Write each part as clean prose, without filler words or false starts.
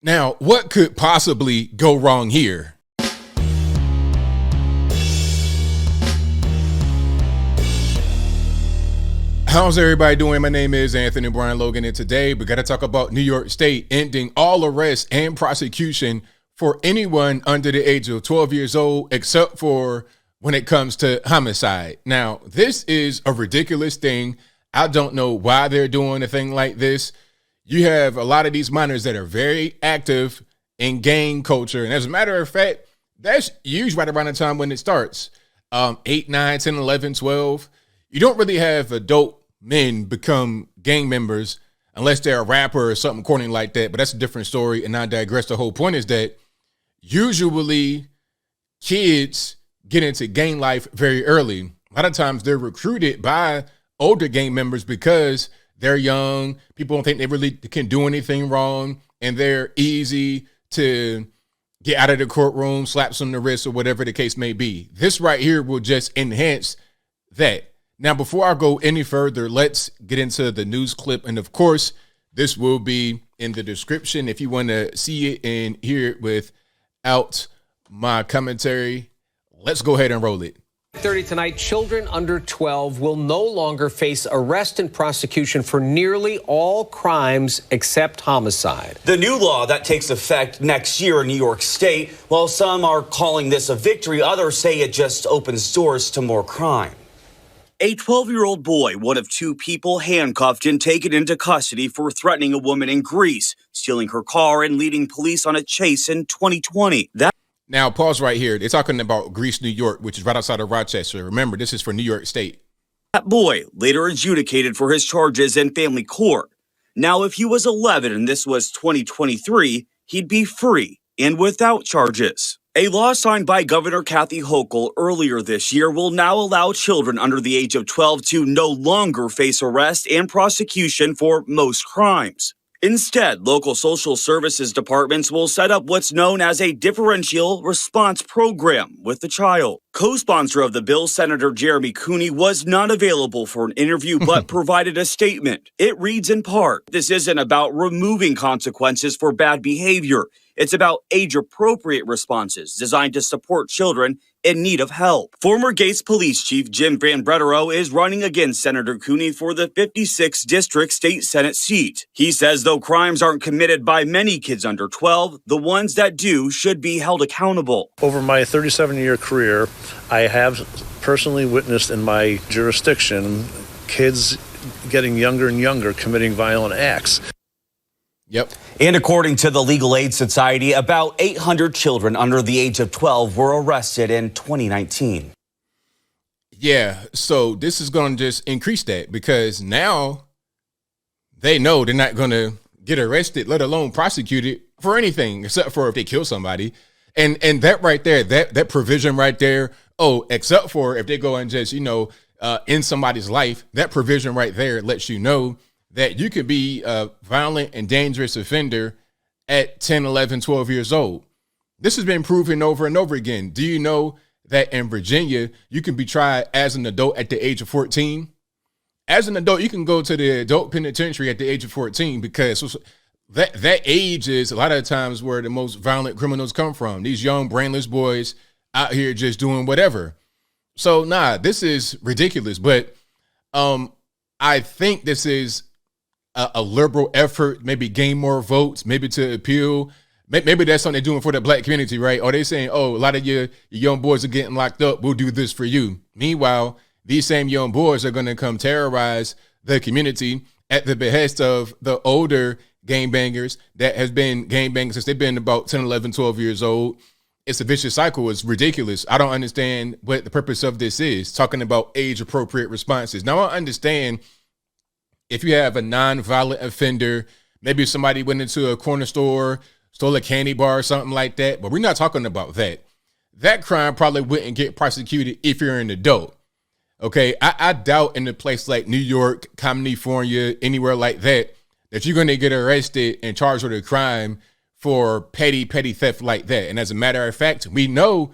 Now, what could possibly go wrong here? How's everybody doing? My name is Anthony Brian Logan, and today we got to talk about New York State ending all arrests and prosecution for anyone under the age of 12 years old, except for when it comes to homicide. Now, this is a ridiculous thing. I don't know why they're doing a thing like this. You have a lot of these minors that are very active in gang culture. And as a matter of fact, that's usually right around the time when it starts. 8, 9, 10, 11, 12. You don't really have adult men become gang members unless they're a rapper or something corny like that. But that's a different story. And I digress. The whole point is that usually kids get into gang life very early. A lot of times they're recruited by older gang members because they're young. People don't think they really can do anything wrong, and they're easy to get out of the courtroom, slaps on the wrist, or whatever the case may be. This right here will just enhance that. Now, before I go any further, let's get into the news clip. And of course, this will be in the description if you want to see it and hear it without my commentary. Let's go ahead and roll it. 30 tonight, children under 12 will no longer face arrest and prosecution for nearly all crimes except homicide. The new law that takes effect next year in New York State, while some are calling this a victory, others say it just opens doors to more crime. A 12-year-old boy, one of two people handcuffed and taken into custody for threatening a woman in Greece, stealing her car and leading police on a chase in 2020. Now, pause right here. They're talking about Greece, New York, which is right outside of Rochester. Remember, this is for New York State. That boy later adjudicated for his charges in family court. Now, if he was 11 and this was 2023, he'd be free and without charges. A law signed by Governor Kathy Hochul earlier this year will now allow children under the age of 12 to no longer face arrest and prosecution for most crimes. Instead, local social services departments will set up what's known as a differential response program with the child. Co-sponsor of the bill, Senator Jeremy Cooney, was not available for an interview but provided a statement. It reads in part, "This isn't about removing consequences for bad behavior. It's about age-appropriate responses designed to support children in need of help." Former Gates Police Chief Jim Van Bretero is running against Senator Cooney for the 56th District State Senate seat. He says though crimes aren't committed by many kids under 12, the ones that do should be held accountable. Over my 37-year career, I have personally witnessed in my jurisdiction kids getting younger and younger committing violent acts. Yep. And according to the Legal Aid Society, about 800 children under the age of 12 were arrested in 2019. Yeah, so this is going to just increase that because now they know they're not going to get arrested, let alone prosecuted for anything except for if they kill somebody. And that right there, that provision right there, except for if they go and just, end somebody's life, that provision right there lets you know that you could be a violent and dangerous offender at 10, 11, 12 years old. This has been proven over and over again. Do you know that in Virginia, you can be tried as an adult at the age of 14? As an adult, you can go to the adult penitentiary at the age of 14 because that age is a lot of the times where the most violent criminals come from. These young, brainless boys out here just doing whatever. So, this is ridiculous. But I think this is a liberal effort, maybe gain more votes, maybe to appeal. Maybe that's something they're doing for the black community, right? Or they saying, a lot of your young boys are getting locked up. We'll do this for you. Meanwhile, these same young boys are going to come terrorize the community at the behest of the older gangbangers that has been gangbangers since they've been about 10, 11, 12 years old. It's a vicious cycle. It's ridiculous. I don't understand what the purpose of this is, talking about age-appropriate responses. Now, I understand if you have a non-violent offender, maybe somebody went into a corner store, stole a candy bar or something like that, but we're not talking about that. That crime probably wouldn't get prosecuted if you're an adult. Okay, I doubt in a place like New York, California, anywhere like that you're going to get arrested and charged with a crime for petty theft like that. And as a matter of fact, we know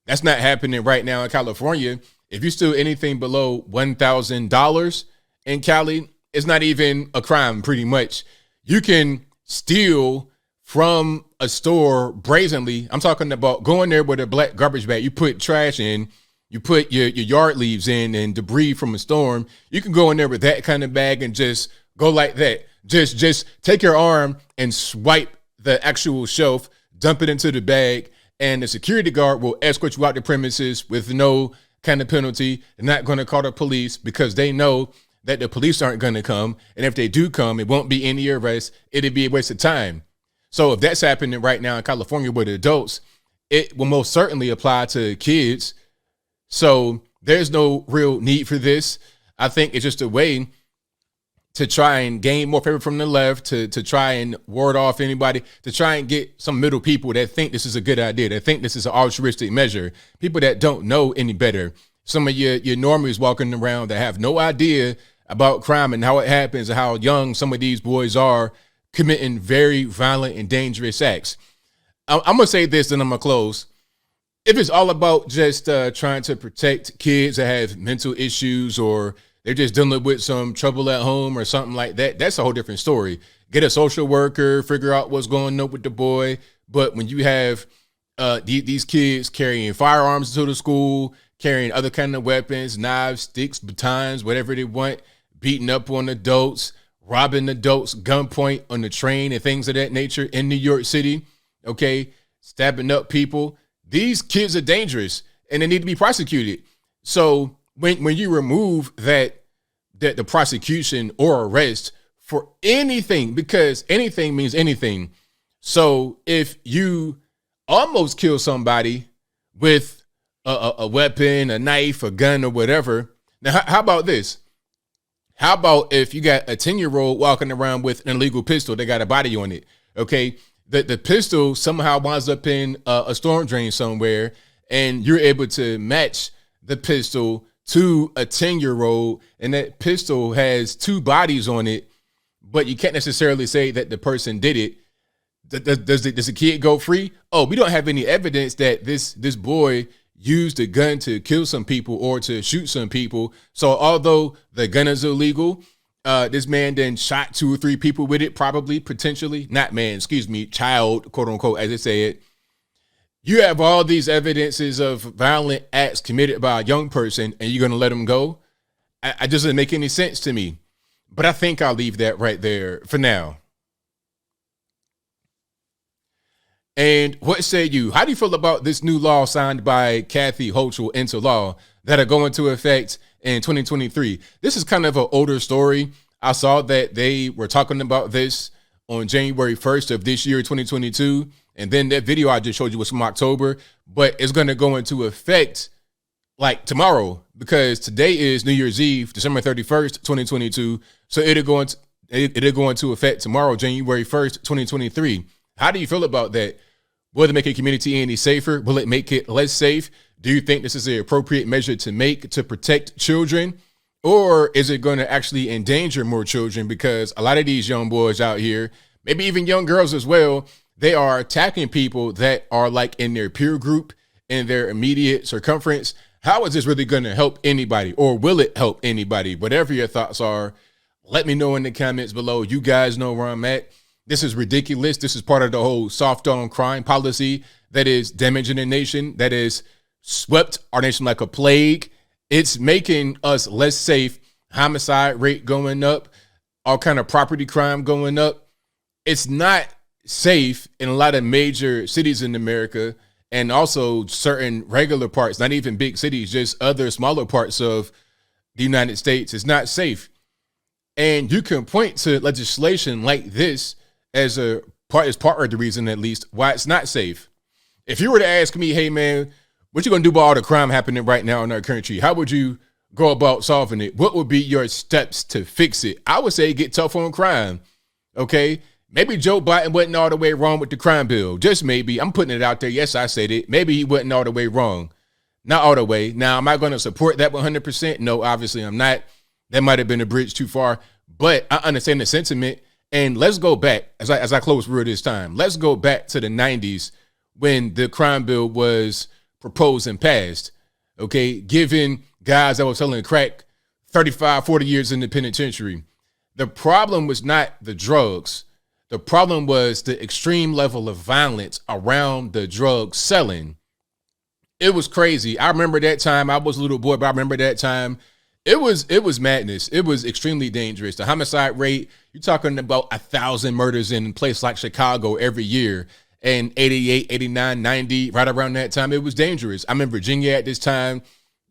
that's not happening right now in California. If you steal anything below $1,000 in Cali, it's not even a crime, pretty much. You can steal from a store brazenly. I'm talking about going there with a black garbage bag. You put trash in, you put your yard leaves in and debris from a storm. You can go in there with that kind of bag and just go like that. Just take your arm and swipe the actual shelf, dump it into the bag, and the security guard will escort you out the premises with no kind of penalty. They're not going to call the police because they know that the police aren't going to come. And if they do come, it won't be any arrest. It'll be a waste of time. So if that's happening right now in California with adults, it will most certainly apply to kids. So there's no real need for this. I think it's just a way to try and gain more favor from the left, to try and ward off anybody, to try and get some middle people that think this is a good idea, that think this is an altruistic measure, people that don't know any better. Some of your normies walking around that have no idea about crime and how it happens and how young some of these boys are committing very violent and dangerous acts. I'm going to say this and I'm going to close. If it's all about just trying to protect kids that have mental issues or they're just dealing with some trouble at home or something like that, that's a whole different story. Get a social worker, figure out what's going on with the boy. But when you have these kids carrying firearms to the school, carrying other kind of weapons, knives, sticks, batons, whatever they want, beating up on adults, robbing adults, gunpoint on the train and things of that nature in New York City, okay, stabbing up people. These kids are dangerous and they need to be prosecuted. So when you remove that the prosecution or arrest for anything, because anything means anything. So if you almost kill somebody with a weapon, a knife, a gun, or whatever, now how about this? How about if you got a 10-year-old walking around with an illegal pistol that got a body on it, okay? The pistol somehow winds up in a storm drain somewhere, and you're able to match the pistol to a 10-year-old, and that pistol has two bodies on it, but you can't necessarily say that the person did it. Does the kid go free? Oh, we don't have any evidence that this boy used a gun to kill some people or to shoot some people. So although the gun is illegal, this man then shot 2 or 3 people with it, probably, potentially. Not man, excuse me, child, quote unquote, as they say it. You have all these evidences of violent acts committed by a young person, and you're going to let him go? It doesn't make any sense to me. But I think I'll leave that right there for now. And what say you? How do you feel about this new law signed by Kathy Hochul into law that are going to effect in 2023? This is kind of an older story. I saw that they were talking about this on January 1st of this year, 2022. And then that video I just showed you was from October, but it's going to go into effect like tomorrow, because today is New Year's Eve, December 31st, 2022. So it'll go into effect tomorrow, January 1st, 2023. How do you feel about that? Will it make a community any safer? Will it make it less safe? Do you think this is an appropriate measure to make to protect children? Or is it going to actually endanger more children? Because a lot of these young boys out here, maybe even young girls as well, they are attacking people that are like in their peer group, in their immediate circumference. How is this really going to help anybody? Or will it help anybody? Whatever your thoughts are, let me know in the comments below. You guys know where I'm at. This is ridiculous. This is part of the whole soft on crime policy that is damaging the nation, that is swept our nation like a plague. It's making us less safe. Homicide rate going up, all kind of property crime going up. It's not safe in a lot of major cities in America, and also certain regular parts, not even big cities, just other smaller parts of the United States. It's not safe. And you can point to legislation like this as part of the reason, at least, why it's not safe. If you were to ask me, hey man, what you gonna do about all the crime happening right now in our country? How would you go about solving it? What would be your steps to fix it? I would say get tough on crime. Okay, maybe Joe Biden wasn't all the way wrong with the crime bill. Just maybe. I'm putting it out there. Yes, I said it. Maybe he wasn't all the way wrong. Not all the way. Now, am I going to support that 100%? No, obviously I'm not. That might have been a bridge too far. But I understand the sentiment. And let's go back, as I close through this time, let's go back to the 90s when the crime bill was proposed and passed, okay, giving guys that were selling crack 35, 40 years in the penitentiary. The problem was not the drugs. The problem was the extreme level of violence around the drug selling. It was crazy. I remember that time. I was a little boy, but I remember that time. It was madness. It was extremely dangerous. The homicide rate, you're talking about 1,000 murders in a place like Chicago every year. And 88, 89, 90, right around that time, it was dangerous. I'm in Virginia at this time.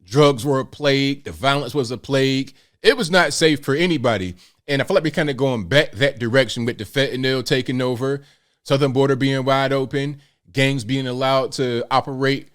Drugs were a plague. The violence was a plague. It was not safe for anybody. And I feel like we're kind of going back that direction with the fentanyl taking over, southern border being wide open, gangs being allowed to operate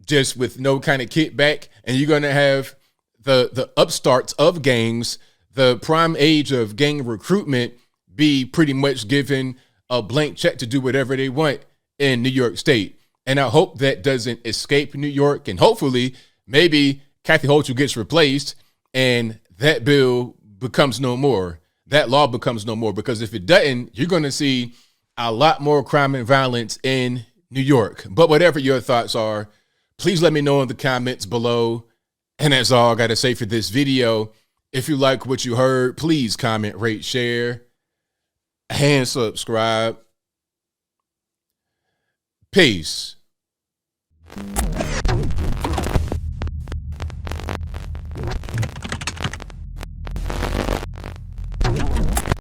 just with no kind of kickback. And you're going to have the upstarts of gangs, the prime age of gang recruitment, be pretty much given a blank check to do whatever they want in New York State. And I hope that doesn't escape New York. And hopefully, maybe Kathy Hochul gets replaced and that bill becomes no more. That law becomes no more, because if it doesn't, you're going to see a lot more crime and violence in New York. But whatever your thoughts are, please let me know in the comments below. And that's all I got to say for this video. If you like what you heard, please comment, rate, share, and subscribe. Peace.